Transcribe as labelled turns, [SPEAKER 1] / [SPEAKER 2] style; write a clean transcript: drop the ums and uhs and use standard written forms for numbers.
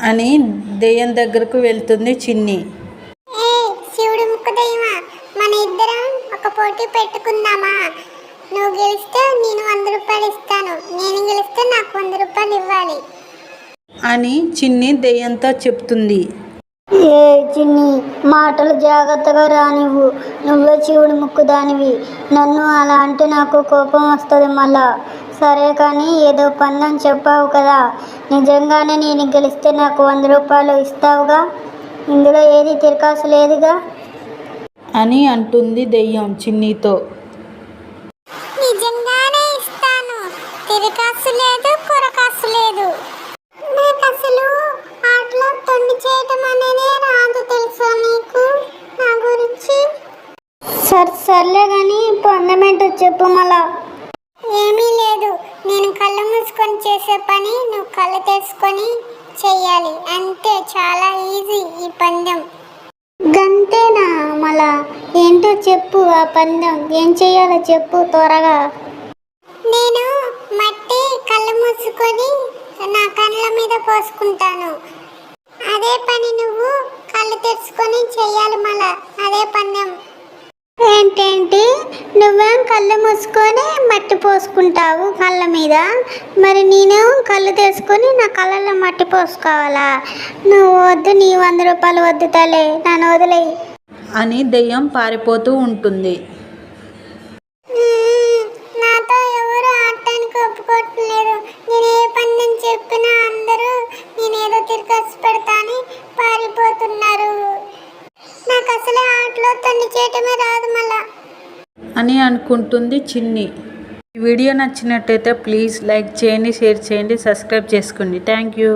[SPEAKER 1] అని దెయ్యం దగ్గరకు వెళ్తుంది చిన్ని.
[SPEAKER 2] ఏ శివుడు ముక్కు దెయ్యమా, మన ఇద్దరం ఒక పోటీ పెట్టుకుందామా? నువ్వు గెలిస్తే నేను 100 రూపాయలు ఇస్తాను, నేను గెలిస్తే నాకు 100 రూపాయలు ఇవ్వాలి
[SPEAKER 1] అని చిన్ని దెయ్యంతో చెప్తుంది.
[SPEAKER 3] ఏ చిన్ని, మాటలు జాగ్రత్తగా రానివ్వు. నువ్వే శివుడు ముక్కుదానివి. నన్ను అలా అంటే నాకు కోపం వస్తుంది మళ్ళా. సరే కానీ ఏదో పందెం చెప్పావు కదా, నిజంగానే నేను గెలిస్తే నాకు 100 రూపాయలు ఇస్తావుగా? ఇందులో ఏది తిరకాసు లేదుగా
[SPEAKER 2] అని అంటుంది దెయ్యం చిన్నితో. నిజంగానే ఇస్తాను, తిరకాసు లేదు, కొరకాసు లేదు. నాకు అసలు ఆటలో తొండి చేయటం అనేది రాదు, తెలుసా నీకు నా గురించి?
[SPEAKER 3] సర్లే కానీ పందమేంటో చెప్పు మళ్ళా.
[SPEAKER 2] ఏమీ లేదు, నేను కళ్ళు మూసుకొని చేసే పని నువ్వు కళ్ళు తెరుచుకొని చెయ్యాలి అంతే. చాలా ఈజీ ఈ పందెం.
[SPEAKER 3] గంతేనా? మళ్ళా ఏంటో చెప్పు. ఆ పందెం ఏం చెయ్యాలో చెప్పు త్వరగా.
[SPEAKER 2] నేను మట్టి కళ్ళు మూసుకొని నా కళ్ళ మీద పోసుకుంటాను, అదే పని నువ్వు కళ్ళు తెరుచుకొని చెయ్యాలి. మళ్ళా అదే పందెం.
[SPEAKER 3] ఏంటేంటి, నువ్వేం కళ్ళు మూసుకొని మట్టి పోసుకుంటావు కళ్ళ మీద, మరి నేనేమో కళ్ళు తెరుచుకొని నా కళ్ళలో మట్టి పోసుకోవాలా? నువ్వు వద్దు, నీ 100 రూపాయలు వద్దు తలే, నన్ను వదిలేయి
[SPEAKER 1] అని దెయ్యం పారిపోతూ ఉంటుంది.
[SPEAKER 2] నాతో ఎవరు ఆడటానికి ఒప్పుకోవట్లేదు. నేను ఏ పందెం చెప్పినా అందరూ నేనేదో తిరగసి పెడతా అని పారిపోతున్నారు. నాకు అసలే ఆటలో తొండి చేయటమే రాదు మళ్ళా
[SPEAKER 1] అని అనుకుంటుంది చిన్ని. ఈ వీడియో నచ్చినట్టయితే ప్లీజ్ లైక్ చేయండి, షేర్ చేయండి, సబ్స్క్రైబ్ చేసుకోండి. Thank you.